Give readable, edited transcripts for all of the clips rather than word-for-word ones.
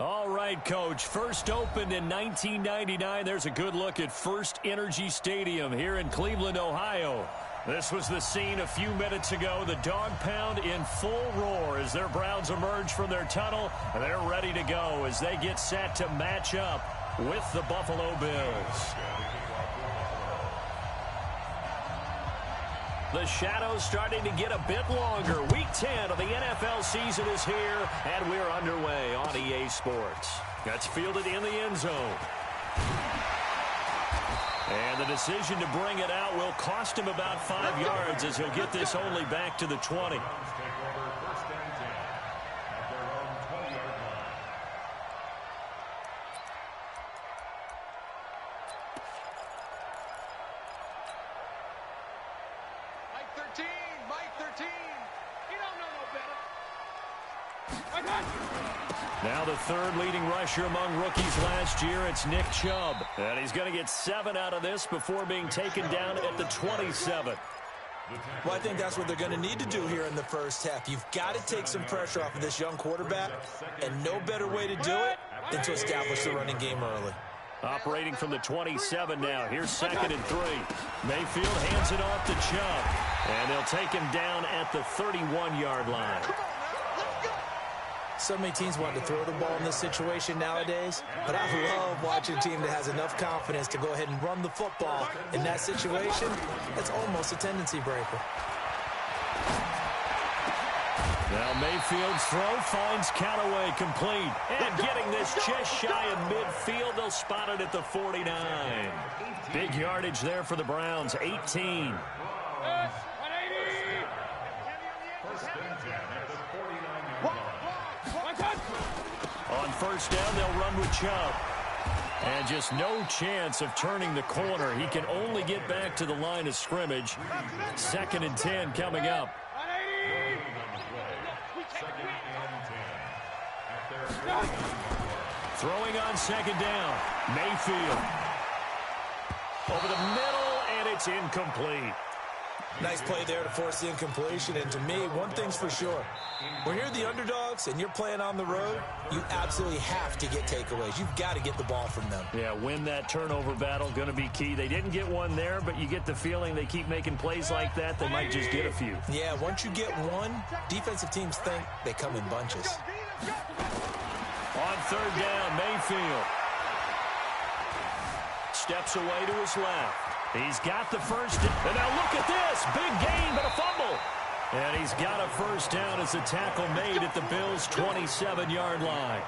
All right, Coach. First opened in 1999. There's a good look at First Energy Stadium here in Cleveland, Ohio. This was the scene a few minutes ago. The dog pound in full roar as their Browns emerge from their tunnel. They're ready to go as they get set to match up with the Buffalo Bills. The shadows starting to get a bit longer. Week 10 of the NFL season is here, and we're underway on EA Sports. That's fielded in the end zone. And the decision to bring it out will cost him about 5 yards as he'll get this only back to the 20. Now the third leading rusher among rookies last year, it's Nick Chubb. And he's going to get 7 out of this before being taken down at the 27. Well, I think that's what they're going to need to do here in the first half. You've got to take some pressure off of this young quarterback, and no better way to do it than to establish the running game early. Operating from the 27 now. Here's 2nd and 3. Mayfield hands it off to Chubb, and they'll take him down at the 31-yard line. So many teams want to throw the ball in this situation nowadays, but I love watching a team that has enough confidence to go ahead and run the football. In that situation, it's almost a tendency breaker. Now Mayfield's throw finds Callaway complete. And getting this just shy of midfield, they'll spot it at the 49. Big yardage there for the Browns, 18. On first down, they'll run with Chubb. And just no chance of turning the corner. He can only get back to the line of scrimmage. 2nd and 10 coming up. Throwing on 2nd down. Mayfield. Over the middle, and it's incomplete. Nice play there to force the incompletion. And to me, one thing's for sure. When you're the underdogs and you're playing on the road, you absolutely have to get takeaways. You've got to get the ball from them. Yeah, win that turnover battle, going to be key. They didn't get one there, but you get the feeling they keep making plays like that, they might just get a few. Yeah, once you get one, defensive teams think they come in bunches. On 3rd down, Mayfield steps away to his left. He's got the first down. And now look at this. Big gain, but a fumble. And he's got a first down as the tackle made at the Bills' 27-yard line.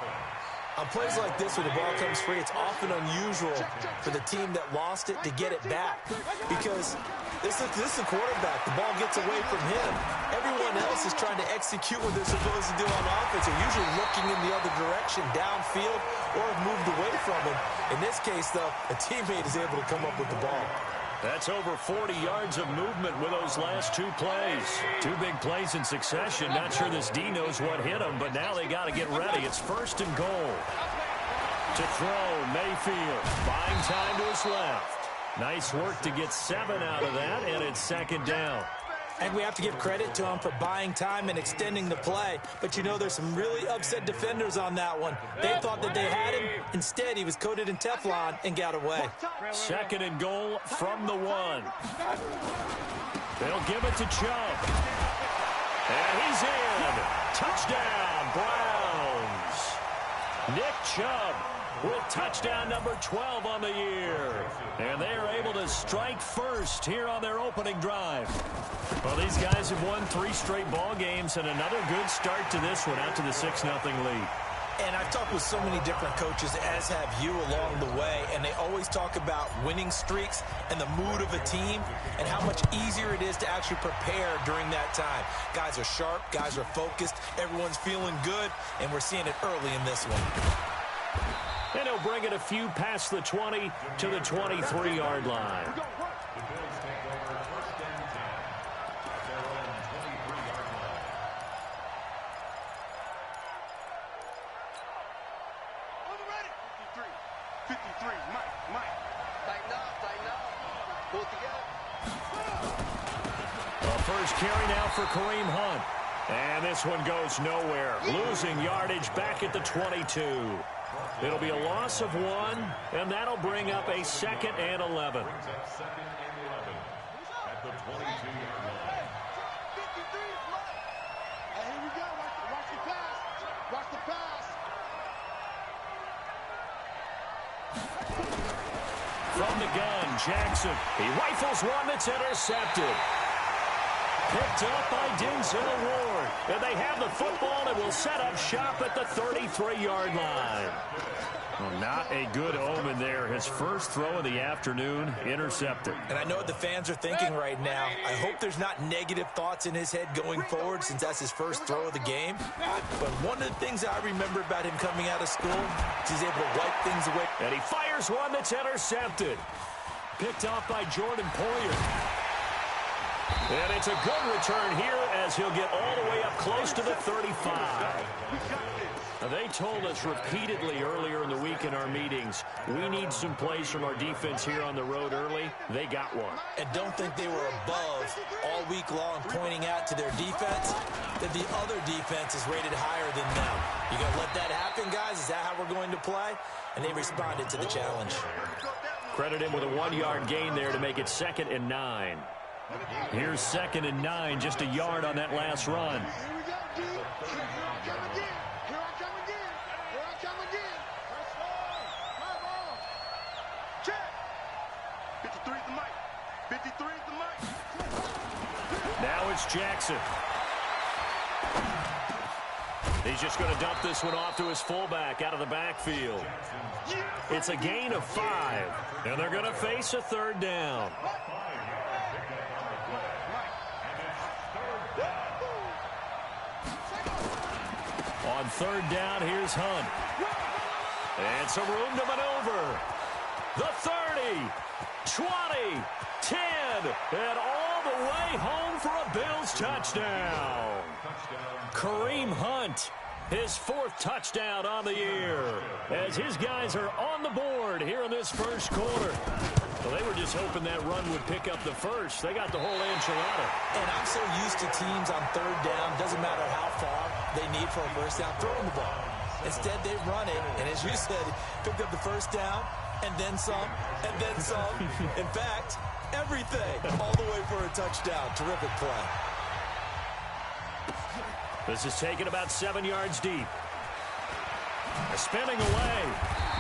On plays like this where the ball comes free, it's often unusual for the team that lost it to get it back. Because this is the quarterback. The ball gets away from him. Everyone else is trying to execute what they're supposed to do on offense. They're usually looking in the other direction, downfield, or have moved away from him. In this case, though, a teammate is able to come up with the ball. That's over 40 yards of movement with those last 2 plays. 2 big plays in succession. Not sure this D knows what hit him, but now they got to get ready. It's 1st and goal. To throw, Mayfield. Buying time to his left. Nice work to get 7 out of that, and it's 2nd down. And we have to give credit to him for buying time and extending the play. But, you know, there's some really upset defenders on that one. They thought that they had him. Instead, he was coated in Teflon and got away. 2nd and goal from the 1. They'll give it to Chubb. And he's in. Touchdown, Browns. Nick Chubb with touchdown number 12 on the year. And they are able to strike first here on their opening drive. Well, these guys have won 3 straight ball games, and another good start to this one out to the 6-0 lead. And I've talked with so many different coaches, as have you along the way, and they always talk about winning streaks and the mood of a team and how much easier it is to actually prepare during that time. Guys are sharp, guys are focused, everyone's feeling good, and we're seeing it early in this one. And he'll bring it a few past the 20 to the 23-yard line. First carry now for Kareem Hunt. And this one goes nowhere. Losing yardage back at the 22. It'll be a loss of 1, and that'll bring up a 2nd and 11. From the gun, Jackson. He rifles one that's intercepted. Picked up by Denzel Ward. And they have the football and will set up shop at the 33-yard line. Well, not a good omen there. His first throw of the afternoon, intercepted. And I know what the fans are thinking right now. I hope there's not negative thoughts in his head going forward since that's his first throw of the game. But one of the things that I remember about him coming out of school is he's able to wipe things away. And he fires one that's intercepted. Picked off by Jordan Poyer. And it's a good return here as he'll get all the way up close to the 35. They told us repeatedly earlier in the week in our meetings, we need some plays from our defense here on the road early. They got one. And don't think they were above all week long pointing out to their defense that the other defense is rated higher than them. You going to let that happen, guys? Is that how we're going to play? And they responded to the challenge. Credit him with a 1-yard gain there to make it 2nd and 9. Here's 2nd and 9, just a yard on that last run. Now it's Jackson. He's just going to dump this one off to his fullback out of the backfield. It's a gain of 5, and they're going to face a 3rd down. On 3rd down, here's Hunt. And some room to maneuver. The 30, 20, 10, and all the way home for a Bills touchdown. Kareem Hunt, his 4th touchdown on the year, as his guys are on the board here in this first quarter. Well, they were just hoping that run would pick up the first. They got the whole enchilada. And I'm so used to teams on 3rd down, doesn't matter how far they need for a first down, throwing the ball. Instead, they run it, and as you said, picked up the first down, and then some, and then some. In fact, everything, all the way for a touchdown. Terrific play. This is taken about 7 yards deep. Spinning away.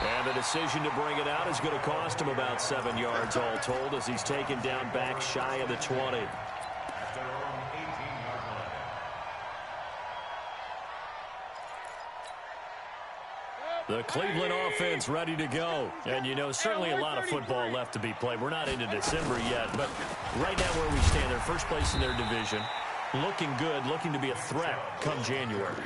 And the decision to bring it out is going to cost him about 7 yards all told as he's taken down back shy of the 20. The Cleveland offense ready to go. And, you know, certainly a lot of football left to be played. We're not into December yet, but right now where we stand, they're first place in their division. Looking good, looking to be a threat come January.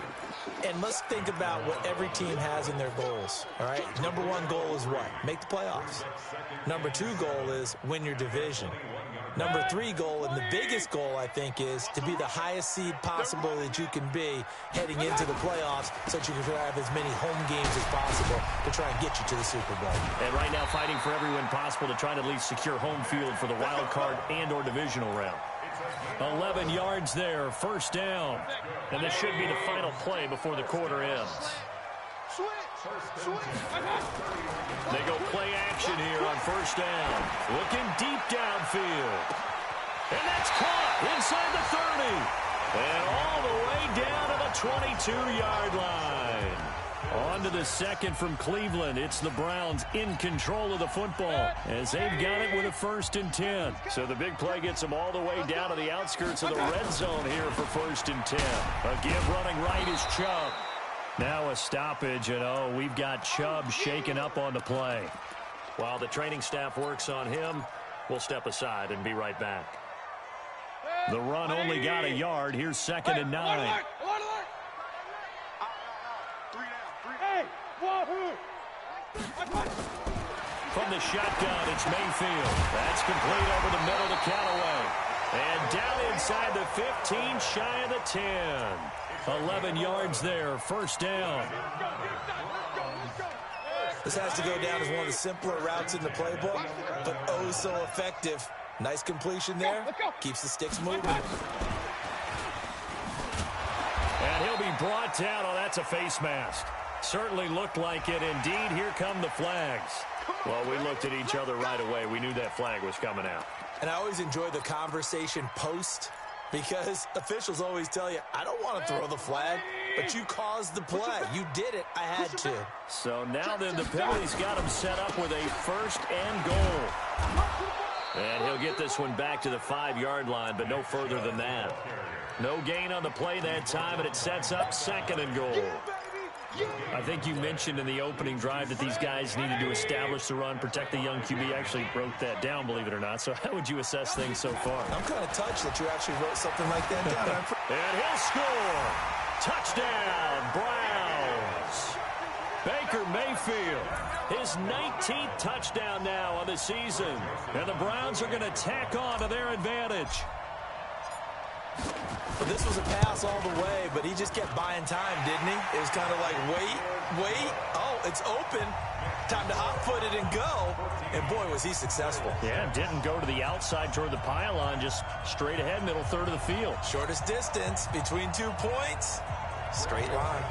And let's think about what every team has in their goals, all right? Number 1 goal is what? Make the playoffs. Number 2 goal is win your division. Number 3 goal, and the biggest goal, I think, is to be the highest seed possible that you can be heading into the playoffs so that you can have as many home games as possible to try and get you to the Super Bowl. And right now fighting for every win possible to try to at least secure home field for the wild card and or divisional round. 11 yards there, first down. And this should be the final play before the quarter ends. They go play action here on first down. Looking deep downfield. And that's caught inside the 30. And all the way down to the 22-yard line. On to the second from Cleveland. It's the Browns in control of the football as they've got it with a 1st and 10. So the big play gets them all the way down to the outskirts of the red zone here for 1st and 10. A give running right is Chubb. Now a stoppage, and we've got Chubb shaken up on the play. While the training staff works on him, we'll step aside and be right back. The run only got a yard. Here's 2nd and 9. From the shotgun, it's Mayfield. That's complete over the middle to Callaway. And down inside the 15, shy of the 10. 11 yards there, first down. This has to go down as one of the simpler routes in the playbook, but oh so effective. Nice completion there. Keeps the sticks moving. And he'll be brought down. Oh, that's a face mask. Certainly looked like it. Indeed, here come the flags. Well, we looked at each other right away. We knew that flag was coming out. And I always enjoy the conversation post because officials always tell you, I don't want to throw the flag, but you caused the play. You did it. I had to. So now then the penalty's got him set up with a first and goal. And he'll get this one back to the 5-yard line, but no further than that. No gain on the play that time, and it sets up second and goal. I think you mentioned in the opening drive that these guys needed to establish the run, protect the young QB. I actually wrote that down, believe it or not. So how would you assess things so far? I'm kind of touched that you actually wrote something like that down. And he'll score. Touchdown, Browns. Baker Mayfield, his 19th touchdown now on the season. And the Browns are going to tack on to their advantage. Well, this was a pass all the way, but he just kept buying time, didn't he? It was kind of like, wait. Oh, it's open. Time to hot-foot it and go. And, boy, was he successful. Yeah, didn't go to the outside toward the pylon, just straight ahead, middle third of the field. Shortest distance between 2 points. Straight line.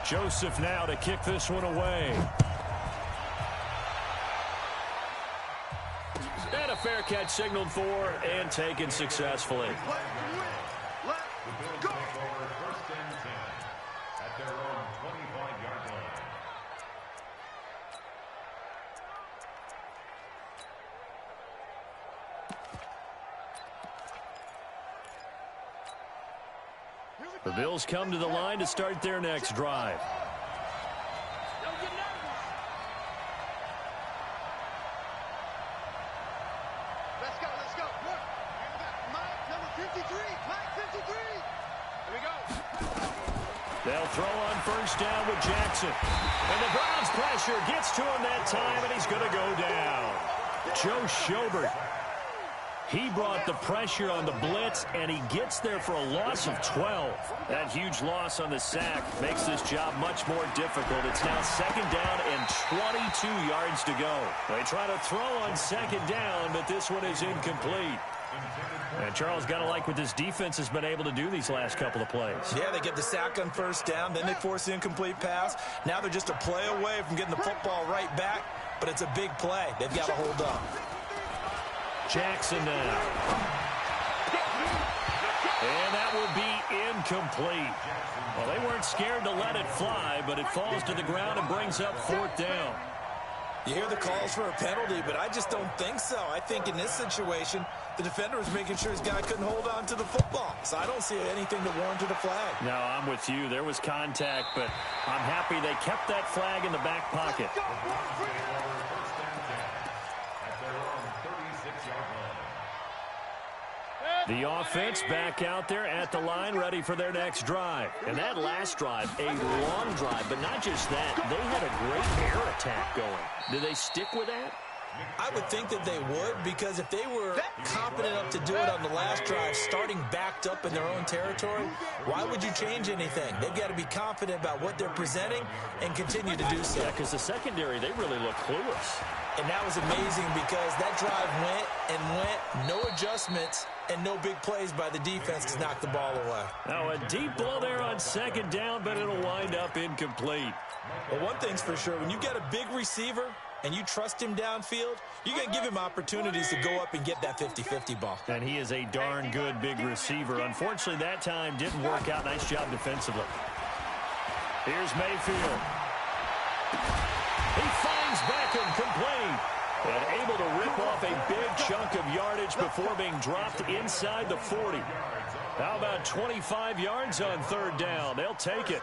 Joseph now to kick this one away. And a fair catch signaled for and taken successfully. The Bills come to the line to start their next drive. Let's go. Mike, number 53. Mike, 53. Here we go. They'll throw on first down with Jackson. And the Browns pressure gets to him that time, and he's going to go down. Joe Schobert. He brought the pressure on the blitz, and he gets there for a loss of 12. That huge loss on the sack makes this job much more difficult. It's now second down and 22 yards to go. They try to throw on second down, but this one is incomplete. And Charles, got to like what this defense has been able to do these last couple of plays. Yeah, they get the sack on first down, then they force the incomplete pass. Now they're just a play away from getting the football right back, but it's a big play. They've got to hold up. Jackson now. And that will be incomplete. Well, they weren't scared to let it fly, but it falls to the ground and brings up fourth down. You hear the calls for a penalty, but I just don't think so. I think in this situation, the defender was making sure his guy couldn't hold on to the football. So I don't see anything that warranted a flag. No, I'm with you. There was contact, but I'm happy they kept that flag in the back pocket. The offense back out there at the line, ready for their next drive. And that last drive, a long drive, but not just that. They had a great air attack going. Do they stick with that? I would think that they would, because if they were confident enough to do it on the last drive, starting backed up in their own territory, why would you change anything? They've got to be confident about what they're presenting and continue to do so. Yeah, because the secondary, they really look clueless. And that was amazing because that drive went, no adjustments, and no big plays by the defense to knock the ball away. Now a deep ball there on second down, but it'll wind up incomplete. But one thing's for sure, when you got a big receiver and you trust him downfield, you're going to give him opportunities to go up and get that 50-50 ball. And he is a darn good big receiver. Unfortunately, that time didn't work out. Nice job defensively. Here's Mayfield. He finds Beckham complete. And able to rip off a big chunk of yardage before being dropped inside the 40. How about 25 yards on third down? They'll take it.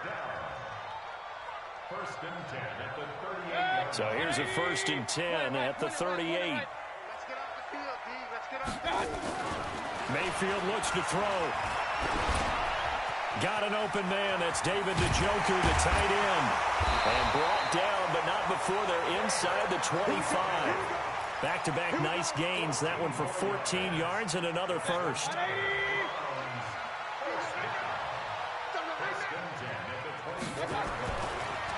First and 10 at the 38. So here's a first and 10 at the 38. Let's get off the field, D. Let's get off the field. Mayfield looks to throw. Got an open man. That's David Njoku, the tight end. And brought down, but not before they're inside the 25. Back-to-back nice gains. That one for 14 yards and another first.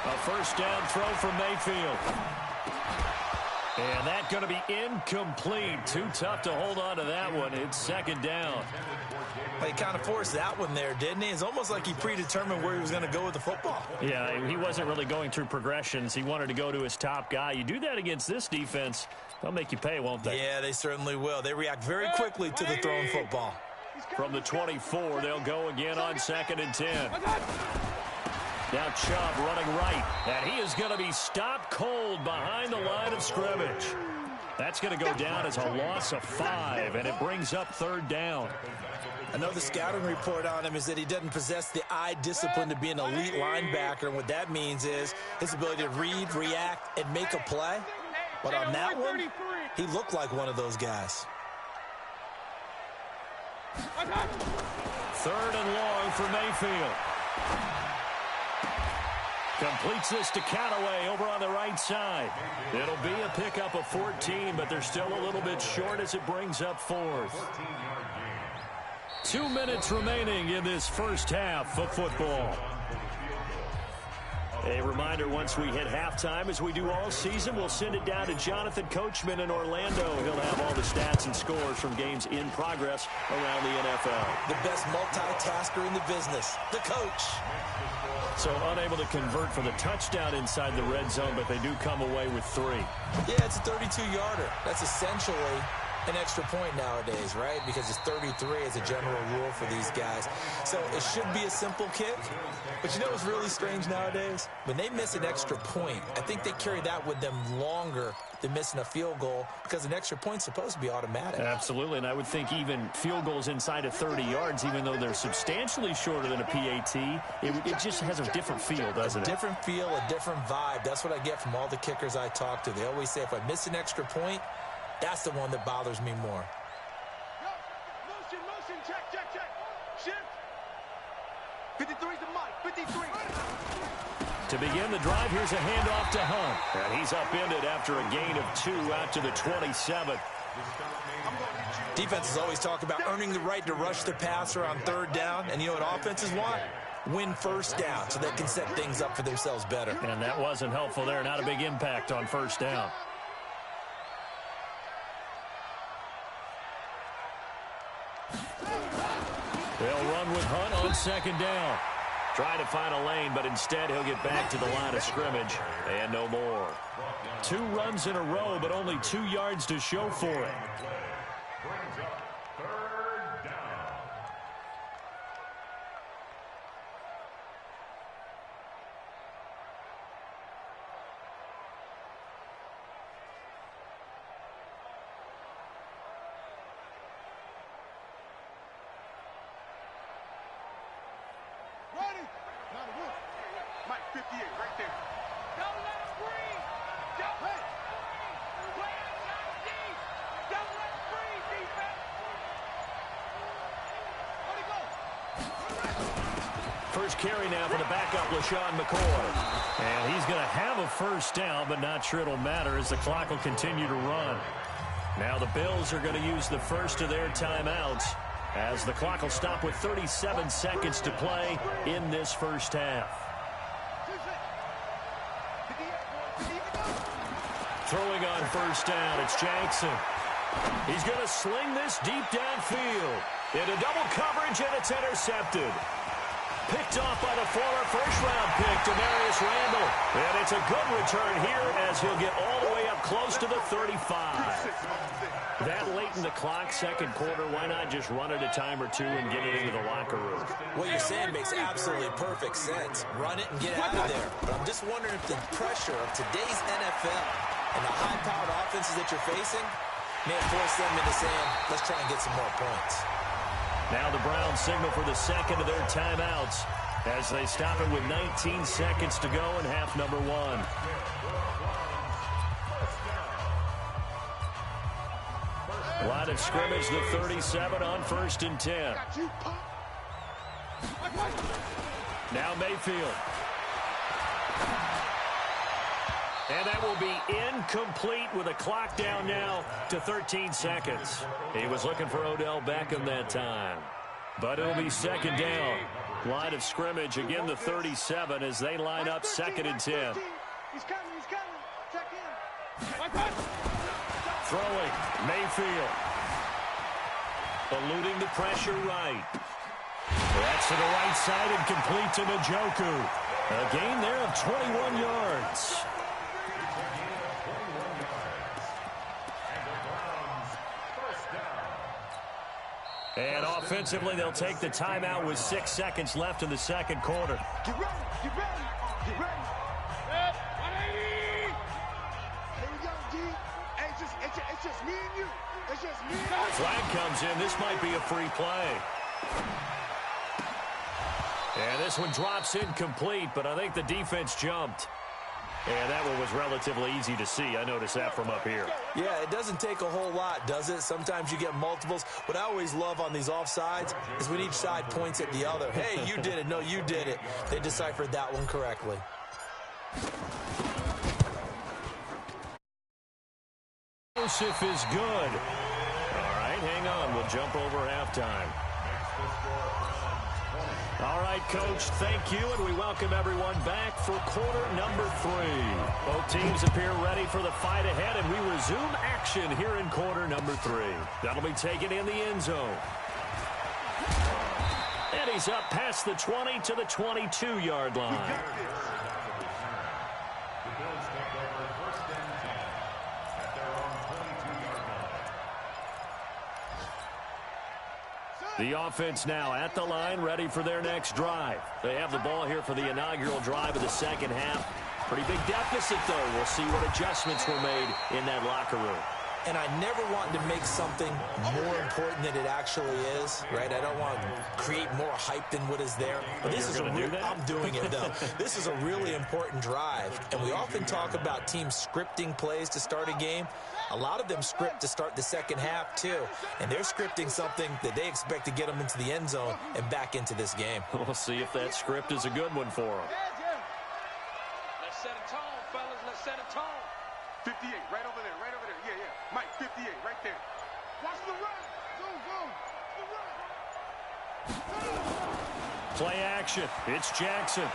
A first down throw from Mayfield. And that's going to be incomplete. Too tough to hold on to that one. It's second down. Well, he kind of forced that one there, didn't he? It's almost like he predetermined where he was going to go with the football. Yeah, he wasn't really going through progressions. He wanted to go to his top guy. You do that against this defense, they'll make you pay, won't they? Yeah, they certainly will. They react very quickly to the thrown football. From the 24, they'll go again on 2nd and 10. Now Chubb running right, and he is going to be stopped cold behind the line of scrimmage. That's going to go down as a loss of 5, and it brings up 3rd down. I know the scouting report on him is that he doesn't possess the eye discipline to be an elite linebacker, and what that means is his ability to read, react, and make a play. But on that one, he looked like one of those guys. 3rd and long for Mayfield. Completes this to Callaway over on the right side. It'll be a pickup of 14, but they're still a little bit short as it brings up 4th. 2 minutes remaining in this first half of football. A reminder, once we hit halftime, as we do all season, we'll send it down to Jonathan Coachman in Orlando. He'll have all the stats and scores from games in progress around the NFL. The best multitasker in the business, the coach. So unable to convert for the touchdown inside the red zone, but they do come away with 3. Yeah, it's a 32-yarder. That's essentially an extra point nowadays, right? Because it's 33 as a general rule for these guys. So it should be a simple kick. But you know what's really strange nowadays? When they miss an extra point, I think they carry that with them longer than missing a field goal because an extra point's supposed to be automatic. Absolutely, and I would think even field goals inside of 30 yards, even though they're substantially shorter than a PAT, it just has a different feel, doesn't it? A different feel, a different vibe. That's what I get from all the kickers I talk to. They always say if I miss an extra point, that's the one that bothers me more. Motion, check. Shift. 53's the mic, 53. To begin the drive, here's a handoff to Hunt. And he's upended after a gain of 2 out to the 27. Defenses always talk about earning the right to rush the passer on 3rd down. And you know what offenses want? Win 1st down so they can set things up for themselves better. And that wasn't helpful there. Not a big impact on 1st down. They'll run with Hunt on 2nd down. Trying to find a lane, but instead he'll get back to the line of scrimmage and no more. 2 runs in a row, but only 2 yards to show for it. Brings up 3rd down. Ready? Not a whoop. Mike, 58, right there. Don't let him breathe. Don't let him breathe. Play outside deep. Don't let him breathe, defense. Where'd he go? First carry now for the backup, LaShawn McCoy. And he's going to have a 1st down, but not sure it'll matter as the clock will continue to run. Now the Bills are going to use the first of their timeouts as the clock will stop with 37 seconds to play in this first half. Throwing on 1st down, it's Jackson. He's going to sling this deep downfield. Into double coverage, and it's intercepted. Picked off by the former first-round pick, Demarius Randall. And it's a good return here as he'll get all the way up close to the 35. That late in the clock, 2nd quarter, why not just run it a time or 2 and get it into the locker room? What you're saying makes absolutely perfect sense. Run it and get out of there. But I'm just wondering if the pressure of today's NFL and the high-powered offenses that you're facing may have forced them into saying, let's try and get some more points. Now the Browns signal for the 2nd of their timeouts as they stop it with 19 seconds to go in half number 1. Line of scrimmage, the 37 on 1st and 10. Now Mayfield. And that will be incomplete with a clock down now to 13 seconds. He was looking for Odell Beckham that time. But it'll be 2nd down. Line of scrimmage, again the 37 as they line up 2nd and 10. He's coming. Check him. Throwing, Mayfield. Eluding the pressure right. That's to the right side and complete to Njoku. A gain there of 21 yards. And offensively, they'll take the timeout with 6 seconds left in the second quarter. Get ready. Here we go, D. Hey, it's just me and you. It's just me and you. Flag comes in. This might be a free play. And this one drops incomplete, but I think the defense jumped. And that one was relatively easy to see. I noticed that from up here. Yeah, it doesn't take a whole lot, does it? Sometimes you get multiples. What I always love on these offsides is when each side points at the other. Hey, you did it. No, you did it. They deciphered that one correctly. Joseph is good. All right, hang on. We'll jump over halftime. All right, Coach, thank you, and we welcome everyone back for quarter number 3. Both teams appear ready for the fight ahead, and we resume action here in quarter number 3. That'll be taken in the end zone. And he's up past the 20 to the 22-yard line. The offense now at the line, ready for their next drive. They have the ball here for the inaugural drive of the second half. Pretty big deficit, though. We'll see what adjustments were made in that locker room. And I never want to make something more important than it actually is, right? I don't want to create more hype than what is there. But this is I'm doing it, though. This is a really important drive. And we often talk about teams scripting plays to start a game. A lot of them script to start the second half, too. And they're scripting something that they expect to get them into the end zone and back into this game. We'll see if that script is a good one for them. Let's set a tone, fellas. Let's set a tone. 58, right over there. Yeah. Mike, 58, right there. Watch the run. Go. Play action. It's Jackson.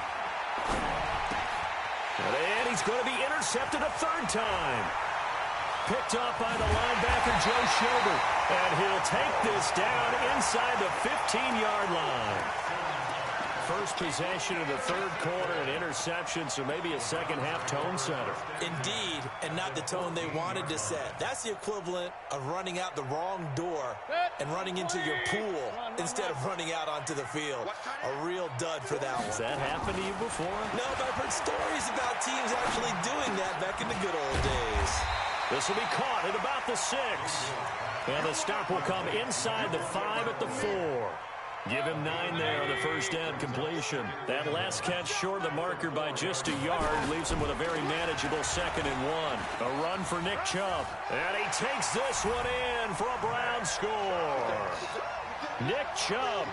And he's going to be intercepted a third time. Picked up by the linebacker, Joe Schobert. And he'll take this down inside the 15-yard line. First possession of the third quarter, an interception, so maybe a second-half tone setter. Indeed, and not the tone they wanted to set. That's the equivalent of running out the wrong door and running into your pool instead of running out onto the field. A real dud for that one. Has that happened to you before? No, but I've heard stories about teams actually doing that back in the good old days. This will be caught at about the 6. And the stop will come inside the 5 at the 4. Give him 9 there on the first down completion. That last catch short of the marker by just a yard leaves him with a very manageable 2nd and 1. A run for Nick Chubb. And he takes this one in for a Brown score. Nick Chubb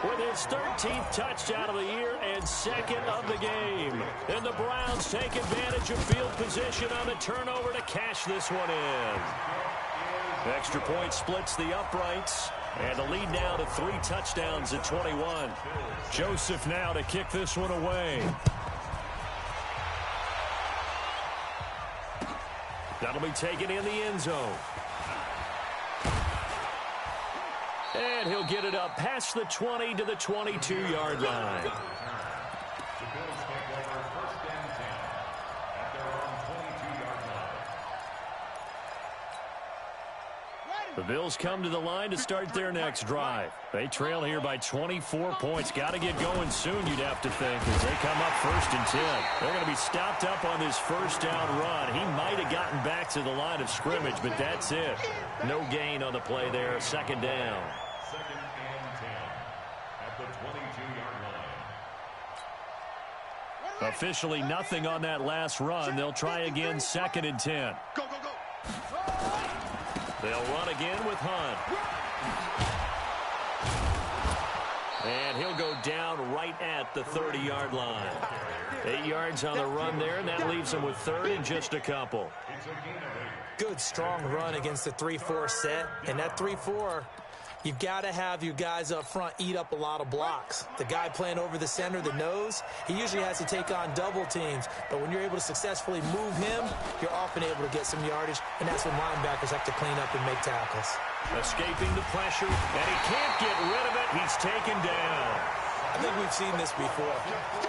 with his 13th touchdown of the year and 2nd of the game. And the Browns take advantage of field position on the turnover to cash this one in. Extra point splits the uprights. And the lead now to 3 touchdowns at 21. Joseph now to kick this one away. That'll be taken in the end zone. And he'll get it up past the 20 to the 22-yard line. The Bills come to the line to start their next drive. They trail here by 24 points. Got to get going soon, you'd have to think, as they come up 1st and 10. They're going to be stopped up on this first down run. He might have gotten back to the line of scrimmage, but that's it. No gain on the play there. 2nd down. 2nd and 10 at the 22-yard line. Officially nothing on that last run. They'll try again 2nd and 10. Go. They'll run again with Hunt. And he'll go down right at the 30-yard line. 8 yards on the run there, and that leaves him with 3rd and just a couple. Good, strong run against the 3-4 set. And that 3-4, You've got to have your guys up front eat up a lot of blocks. The guy playing over the center, the nose, he usually has to take on double teams. But when you're able to successfully move him, you're often able to get some yardage, and that's when linebackers have to clean up and make tackles. Escaping the pressure, and he can't get rid of it. He's taken down. I think we've seen this before.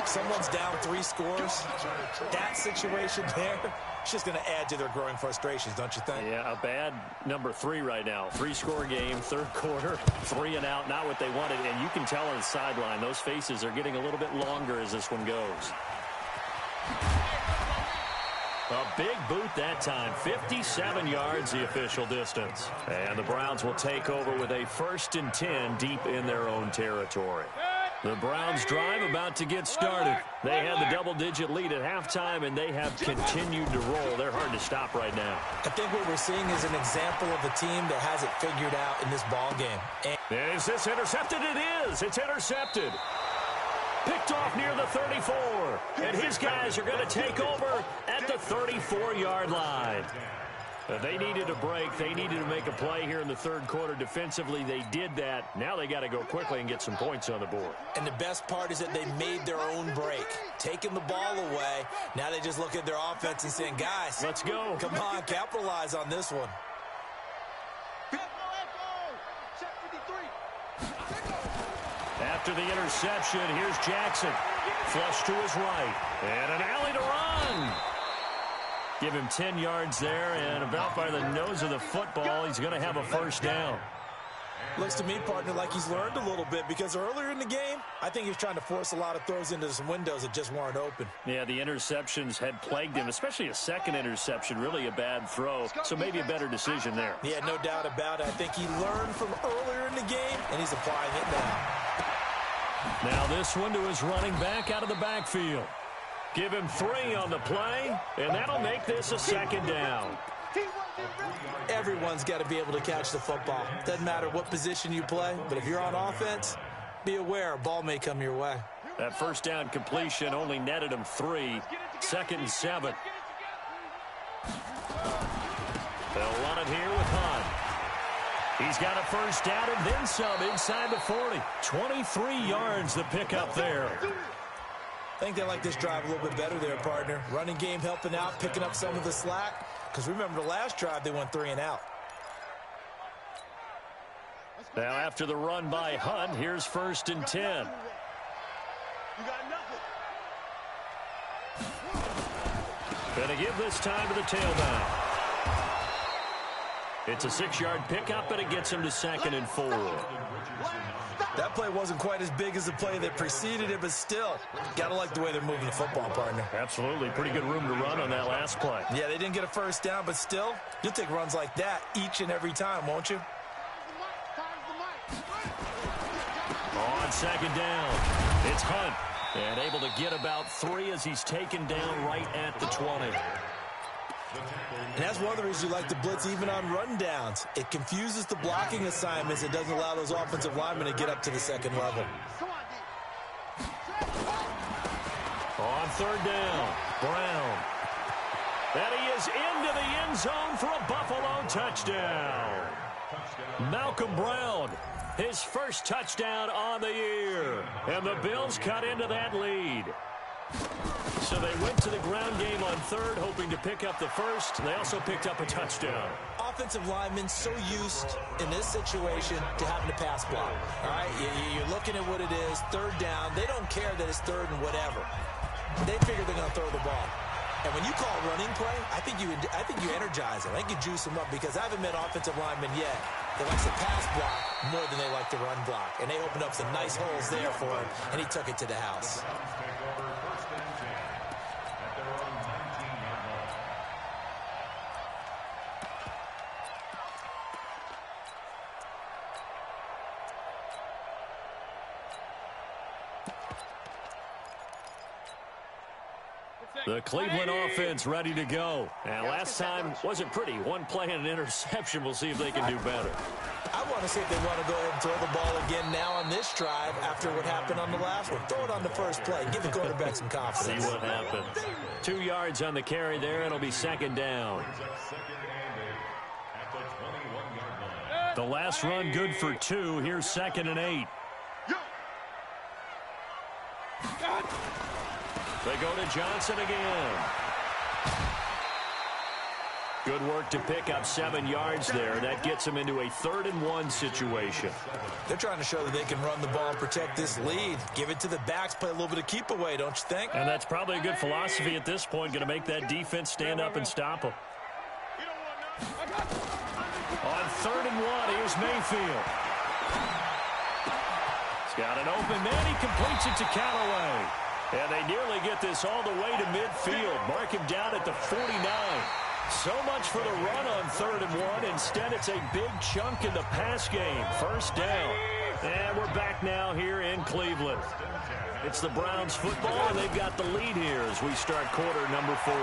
Someone's down 3 scores. That situation there, it's just going to add to their growing frustrations, don't you think? Yeah, a bad number 3 right now. 3-score game, third quarter, 3 and out, not what they wanted. And you can tell on the sideline, those faces are getting a little bit longer as this one goes. A big boot that time, 57 yards the official distance. And the Browns will take over with a 1st and 10 deep in their own territory. The Browns drive about to get started. They had the double-digit lead at halftime, and they have continued to roll. They're hard to stop right now. I think what we're seeing is an example of a team that has it figured out in this ball game. And is this intercepted? It is. It's intercepted. Picked off near the 34. And his guys are going to take over at the 34-yard line. They needed a break. They needed to make a play here in the third quarter. Defensively, they did that. Now they got to go quickly and get some points on the board. And the best part is that they made their own break. Taking the ball away. Now they just look at their offense and saying, guys, let's go. Come on, capitalize on this one. After the interception, here's Jackson. Flush to his right. And an alley to run. Give him 10 yards there, and about by the nose of the football, he's going to have a first down. Looks to me, partner, like he's learned a little bit, because earlier in the game, I think he was trying to force a lot of throws into some windows that just weren't open. Yeah, the interceptions had plagued him, especially a second interception, really a bad throw, so maybe a better decision there. Yeah, no doubt about it. I think he learned from earlier in the game, and he's applying it now. Now this one to his running back out of the backfield. Give him 3 on the play, and that'll make this a second down. Everyone's got to be able to catch the football. Doesn't matter what position you play, but if you're on offense, be aware a ball may come your way. That first down completion only netted him 3. 2nd and 7. They'll run it here with Hunt. He's got a first down and then some inside the 40. 23 yards the pickup there. I think they like this drive a little bit better there, partner. Running game helping out, picking up some of the slack. Because remember, the last drive, they went 3 and out. Now, after the run by Hunt, here's 1st and 10. Gonna give this time to the tailback. It's a 6-yard pickup, and it gets him to 2nd and 4. That play wasn't quite as big as the play that preceded it, but still, got to like the way they're moving the football, partner. Absolutely. Pretty good room to run on that last play. Yeah, they didn't get a first down, but still, you'll take runs like that each and every time, won't you? On 2nd down, it's Hunt. And able to get about 3 as he's taken down right at the 20. And that's one of the reasons you like to blitz even on rundowns. It confuses the blocking assignments and doesn't allow those offensive linemen to get up to the second level. On 3rd down, Brown. And he is into the end zone for a Buffalo touchdown. Malcolm Brown, his first touchdown on the year. And the Bills cut into that lead. So they went to the ground game on 3rd, hoping to pick up the first. They also picked up a touchdown. Offensive linemen so used in this situation to having to pass block. All right, you're looking at what it is, 3rd down. They don't care that it's 3rd and whatever. They figure they're going to throw the ball. And when you call running play, I think you energize them. I think you juice them up, because I haven't met offensive linemen yet that likes to pass block more than they like to run block. And they opened up some nice holes there for him, and he took it to the house. The Cleveland offense ready to go. And last time wasn't pretty. One play and an interception. We'll see if they can do better. I want to see if they want to go ahead and throw the ball again now on this drive after what happened on the last one. Throw it on the first play. Give the quarterback some confidence. See what happens. 2 yards on the carry there. It'll be 2nd down. The last run good for 2. Here's 2nd and 8. They go to Johnson again. Good work to pick up 7 yards there. That gets them into a 3rd and 1 situation. They're trying to show that they can run the ball and protect this lead. Give it to the backs, play a little bit of keep away, don't you think? And that's probably a good philosophy at this point, going to make that defense stand up and stop them. On 3rd and 1, here's Mayfield. He's got an open man. He completes it to Callaway. And they nearly get this all the way to midfield. Mark him down at the 49. So much for the run on 3rd and 1. Instead, it's a big chunk in the pass game. 1st down. And we're back now here in Cleveland. It's the Browns football, and they've got the lead here as we start quarter number 4.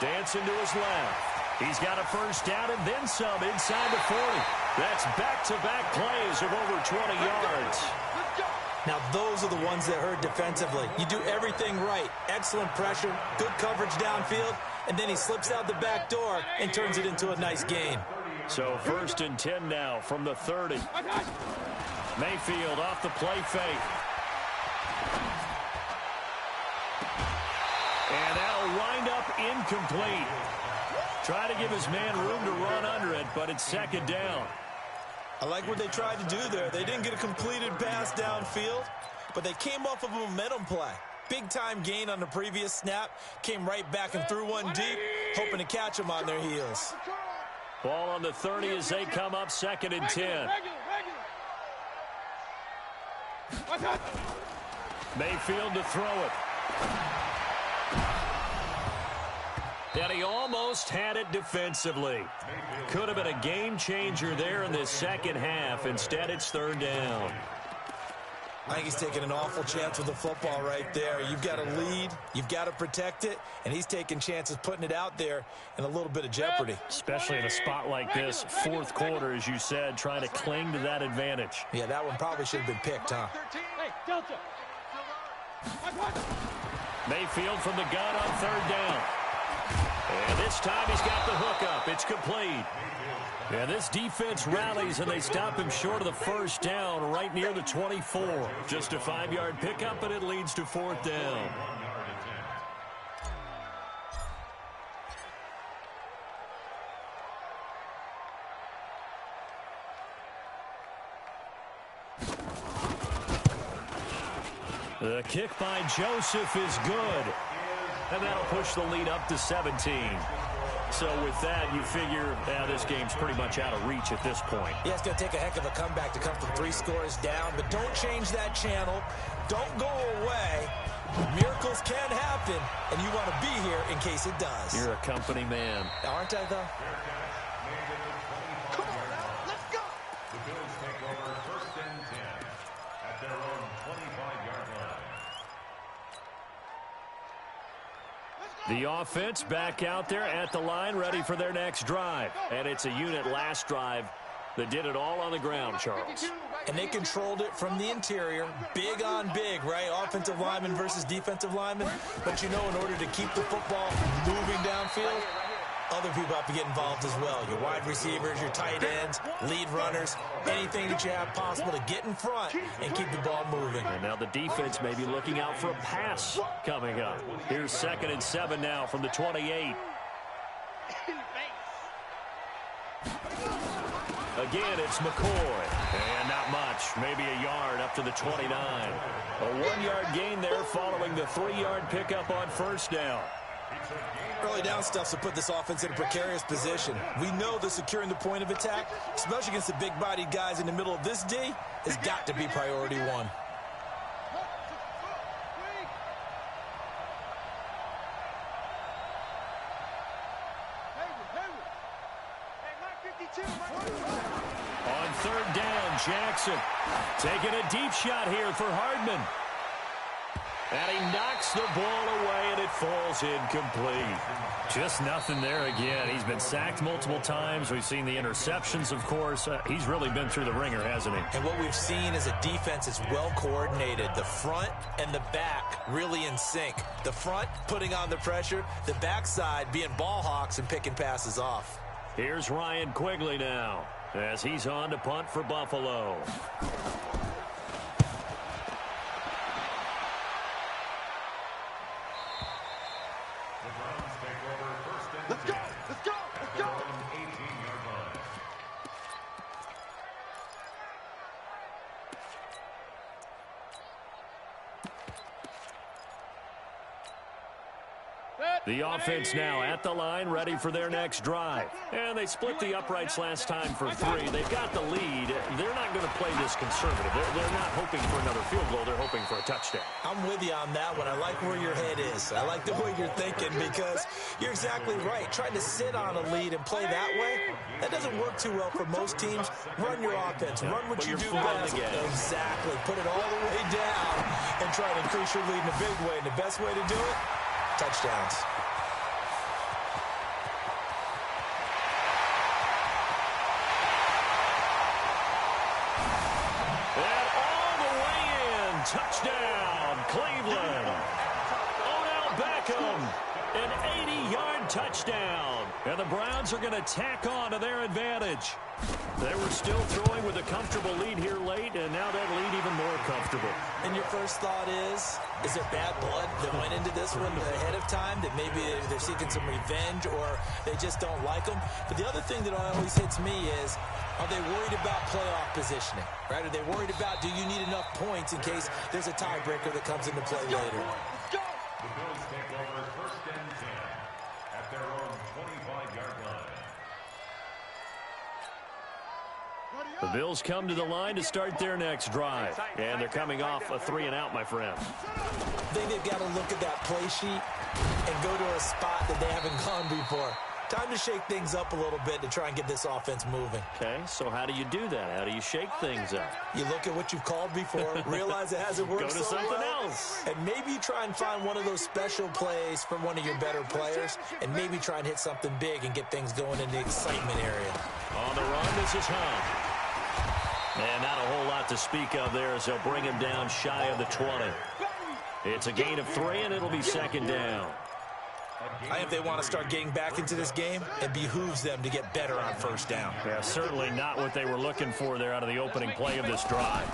Dancing to his left. He's got a 1st down and then some inside the 40. That's back-to-back plays of over 20 yards. Now, those are the ones that hurt defensively. You do everything right. Excellent pressure, good coverage downfield, and then he slips out the back door and turns it into a nice gain. So 1st and 10 now from the 30. Mayfield off the play fake. And that'll wind up incomplete. Try to give his man room to run under it, but it's 2nd down. I like what they tried to do there. They didn't get a completed pass downfield, but they came off of a momentum play. Big-time gain on the previous snap. Came right back and threw one deep, hoping to catch them on their heels. Ball on the 30 as they come up 2nd and 10. Mayfield to throw it. And he almost had it defensively. Could have been a game changer there in this 2nd half. Instead, it's 3rd down. I think he's taking an awful chance with the football right there. You've got a lead, you've got to protect it, and he's taking chances putting it out there in a little bit of jeopardy. Especially in a spot like this, 4th quarter, as you said, trying to cling to that advantage. Yeah, that one probably should have been picked, huh? Mayfield from the gun on 3rd down. And this time he's got the hook up. It's complete. And this defense rallies, and they stop him short of the 1st down right near the 24. Just a 5-yard pickup, and it leads to 4th down. The kick by Joseph is good. And that'll push the lead up to 17. So with that, you figure this game's pretty much out of reach at this point. Yeah, it's going to take a heck of a comeback to come from 3 scores down, but don't change that channel. Don't go away. Miracles can happen, and you want to be here in case it does. You're a company man. Aren't I, though? Come on now, let's go. The Bills take over 1st and 10 at their own 25-yard line. The offense back out there at the line, ready for their next drive. And it's a unit last drive that did it all on the ground, Charles. And they controlled it from the interior. Big on big, right? Offensive lineman versus defensive lineman. But you know, in order to keep the football moving downfield, other people have to get involved as well. Your wide receivers, your tight ends, lead runners, anything that you have possible to get in front and keep the ball moving. And now the defense may be looking out for a pass coming up. Here's 2nd and 7 now from the 28. Again, it's McCoy. And not much. Maybe a yard up to the 29. A 1-yard gain there following the 3-yard pickup on 1st down. Early down stuff to put this offense in a precarious position. We know that securing the point of attack, especially against the big-bodied guys in the middle of this D, has got to be priority 1. On 3rd down, Jackson taking a deep shot here for Hardman. And he knocks the ball away, and it falls incomplete. Just nothing there again. He's been sacked multiple times. We've seen the interceptions, of course. He's really been through the ringer, hasn't he? And what we've seen is a defense that's well coordinated. The front and the back really in sync. The front putting on the pressure, the backside being ball hawks and picking passes off. Here's Ryan Quigley now as he's on to punt for Buffalo. Let's go! Let's go! Let's go! 18-yard line. The offense now at the line, ready for their next drive. And they split the uprights last time for 3. They've got the lead. They're not going to play this conservative. They're not hoping for another field goal. They're hoping for a touchdown. I'm with you on that one. I like where your head is. I like the way you're thinking because you're exactly right. Trying to sit on a lead and play that way, that doesn't work too well for most teams. Run your offense. Run what you do best. Exactly. Put it all the way down and try to increase your lead in a big way. And the best way to do it, touchdowns. Touchdown, Cleveland. Odell Beckham, an 80-yard touchdown. And the Browns are going to tack on to their advantage. They were still throwing with a comfortable lead here late, and now that lead even more comfortable. And your first thought is there bad blood that went into this one ahead of time, that maybe they're seeking some revenge or they just don't like them? But the other thing that always hits me is, are they worried about playoff positioning, right? Are they worried about, do you need enough points in case there's a tiebreaker that comes into play later? The Bills take over 1st and 10 at their own 25-yard line. The Bills come to the line to start their next drive. And they're coming off a 3-and-out, my friend. I think they've got to look at that play sheet and go to a spot that they haven't gone before. Time to shake things up a little bit to try and get this offense moving. Okay, so how do you do that? How do you shake things up? You look at what you've called before, realize it hasn't worked Go to so something well, else. and maybe you try and find one of those special plays from one of your better players, and maybe try and hit something big and get things going in the excitement area. On the run, this is Hunt. And not a whole lot to speak of there as they'll bring him down shy of the 20. It's a gain of 3, and it'll be 2nd down. I think they want to start getting back into this game, it behooves them to get better on 1st down. Yeah, certainly not what they were looking for there out of the opening play of this drive.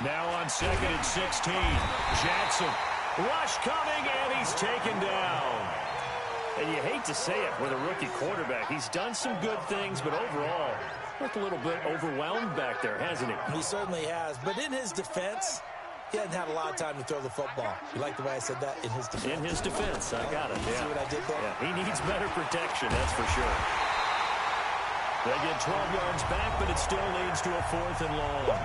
Now on 2nd and 16. Jackson. Rush coming, and he's taken down. And you hate to say it with a rookie quarterback. He's done some good things, but overall, looked a little bit overwhelmed back there, hasn't he? He certainly has, but in his defense, he hasn't had a lot of time to throw the football. You like the way I said that? In his defense. In his defense, I got it. Yeah. See what I did there? Yeah, he needs better protection, that's for sure. They get 12 yards back, but it still leads to a 4th and long.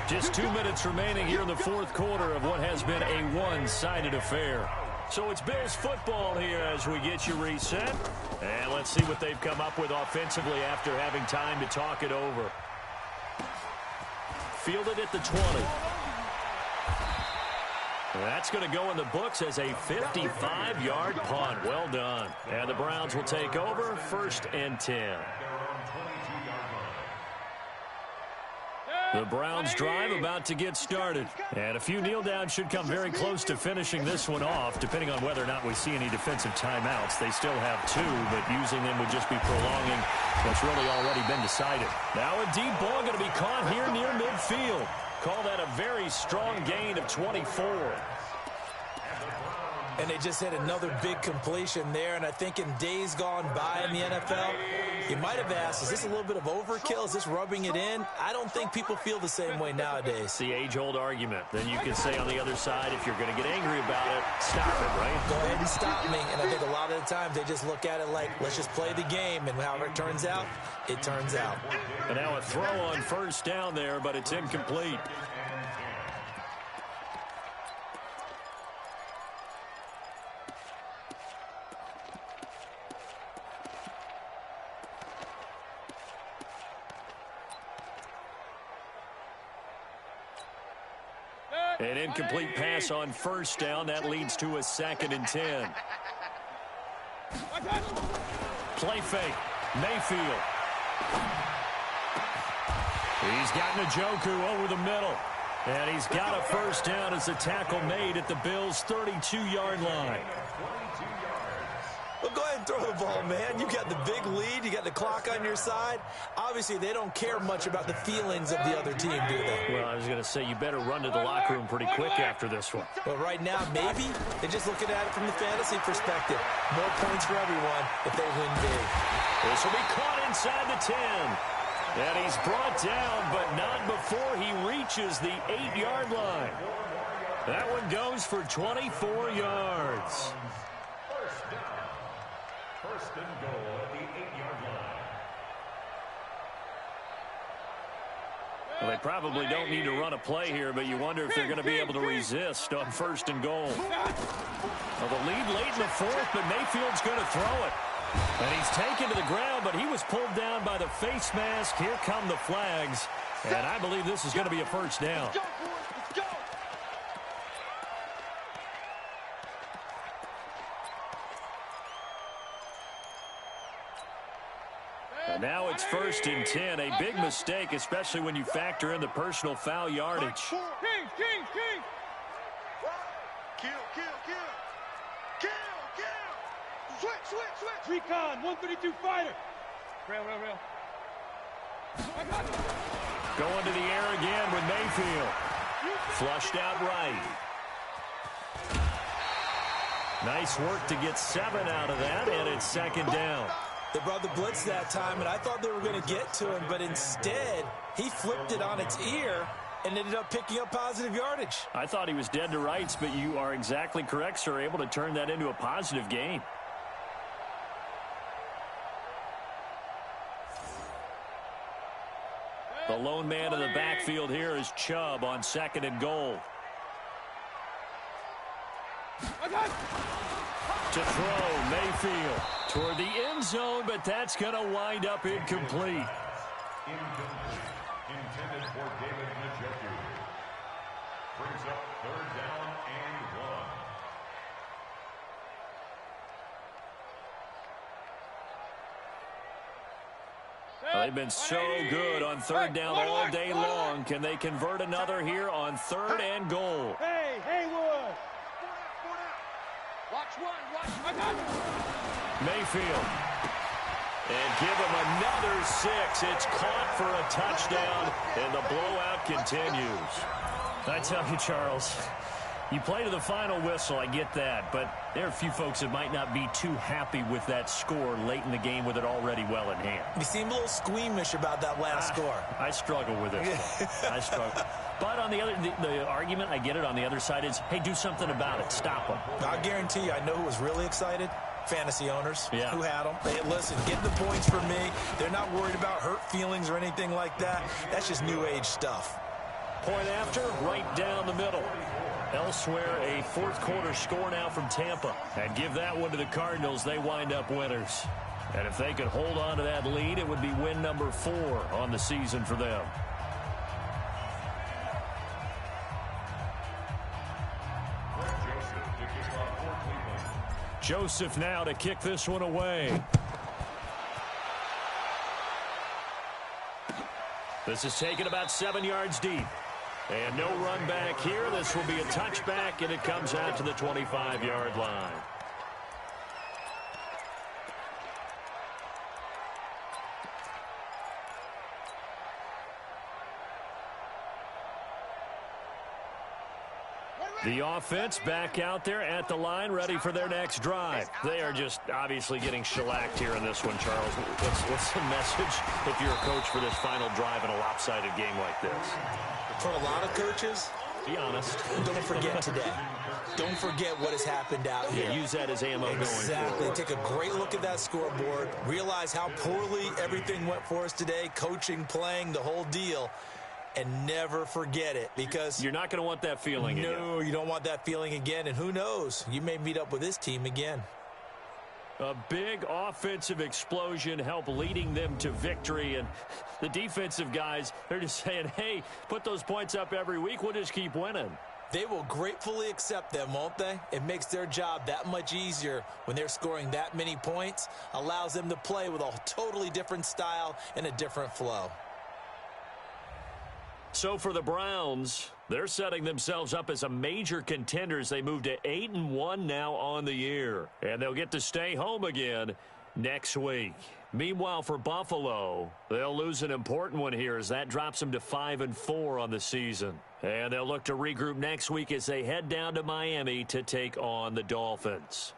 Just 2 minutes remaining here in the 4th quarter of what has been a one-sided affair. So it's Bills football here as we get you reset. And let's see what they've come up with offensively after having time to talk it over. Fielded at the 20. That's going to go in the books as a 55-yard punt. Well done. And the Browns will take over 1st and 10. The Browns drive about to get started. And a few kneel downs should come very close to finishing this one off, depending on whether or not we see any defensive timeouts. They still have 2, but using them would just be prolonging what's really already been decided. Now a deep ball going to be caught here near midfield. Call that a very strong gain of 24. And they just hit another big completion there. And I think in days gone by in the NFL, you might have asked, is this a little bit of overkill? Is this rubbing it in? I don't think people feel the same way nowadays. It's the age-old argument. Then you can say on the other side, if you're going to get angry about it, stop it, right? Go ahead and stop me. And I think a lot of the times they just look at it like, let's just play the game. And however it turns out, it turns out. And now a throw on 1st down there, but it's incomplete. An incomplete pass on 1st down. That leads to a 2nd and 10. Play fake. Mayfield. He's got Njoku over the middle. And he's got a 1st down as the tackle made at the Bills' 32-yard line. Well, go ahead and throw the ball, man. You got the big lead. You got the clock on your side. Obviously, they don't care much about the feelings of the other team, do they? Well, I was going to say, you better run to the locker room pretty quick after this one. But right now, maybe they're just looking at it from the fantasy perspective. More points for everyone if they win big. This will be caught inside the 10. And he's brought down, but not before he reaches the 8-yard line. That one goes for 24 yards. First down. First and goal at the 8-yard line. Well, they probably don't need to run a play here, but you wonder if they're going to be able to resist on first and goal. Well, the lead late in the fourth, but Mayfield's going to throw it. And he's taken to the ground, but he was pulled down by the face mask. Here come the flags. And I believe this is going to be a first down. And now it's first and 10. A big mistake, especially when you factor in the personal foul yardage. King. Kill. Switch. Recon, 132 fighter. Rail. Going to the air again with Mayfield. Flushed out right. Nice work to get 7 out of that, and it's second down. They brought the blitz that time, and I thought they were going to get to him, but instead, he flipped it on its ear and ended up picking up positive yardage. I thought he was dead to rights, but you are exactly correct, sir, able to turn that into a positive gain. The lone man in the backfield here is Chubb on second and goal. To throw, Mayfield toward the end zone, but that's going to wind up incomplete. Incomplete. Intended for David Njoku. Brings up third down and 1. Well, they've been so good on third down all day long. Can they convert another here on third and goal? Hey, Haywood. Watch one. Mayfield. And give him another 6. It's caught for a touchdown, and the blowout continues. I tell you, Charles, you play to the final whistle, I get that, but there are a few folks that might not be too happy with that score late in the game with it already well in hand. You seem a little squeamish about that last score. I struggle with it. I struggle. But on the other, the argument, I get it, on the other side is, hey, do something about it. Stop them. I guarantee you, I know who was really excited. Fantasy owners who had them. Hey, listen, get the points for me. They're not worried about hurt feelings or anything like that. That's just new age stuff. Point after, right down the middle. Elsewhere, a fourth quarter score now from Tampa. And give that one to the Cardinals. They wind up winners. And if they could hold on to that lead, it would be win number 4 on the season for them. Joseph now to kick this one away. This is taken about 7 yards deep. And no run back here. This will be a touchback, and it comes out to the 25-yard line. The offense back out there at the line, ready for their next drive. They are just obviously getting shellacked here in this one, Charles. What's the message if you're a coach for this final drive in a lopsided game like this? For a lot of coaches, be honest. Don't forget today. Don't forget what has happened out here. Use that as ammo going forward. Exactly. Take a great look at that scoreboard. Realize how poorly everything went for us today. Coaching, playing, the whole deal. And never forget it, because you're not going to want that feeling again. No, you don't want that feeling again. And who knows? You may meet up with this team again. A big offensive explosion helped leading them to victory. And the defensive guys, they're just saying, hey, put those points up every week. We'll just keep winning. They will gratefully accept them, won't they? It makes their job that much easier when they're scoring that many points. Allows them to play with a totally different style and a different flow. So for the Browns, they're setting themselves up as a major contender as they move to 8-1 now on the year. And they'll get to stay home again next week. Meanwhile, for Buffalo, they'll lose an important one here as that drops them to 5-4 on the season. And they'll look to regroup next week as they head down to Miami to take on the Dolphins.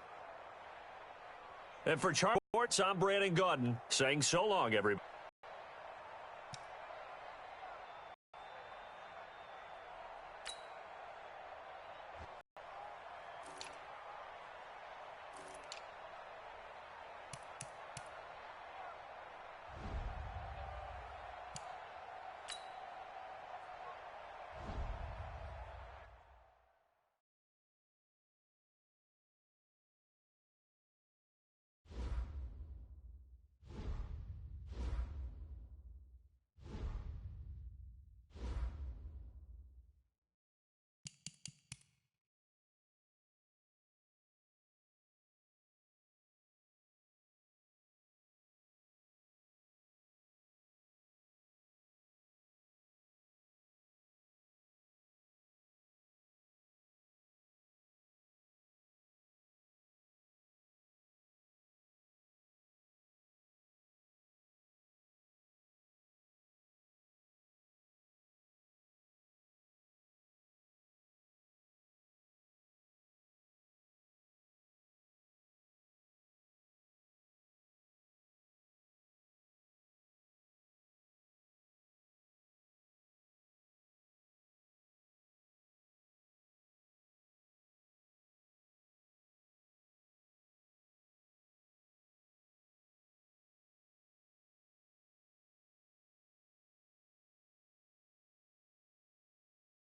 And for Charles Sports, I'm Brandon Gordon saying so long, everybody.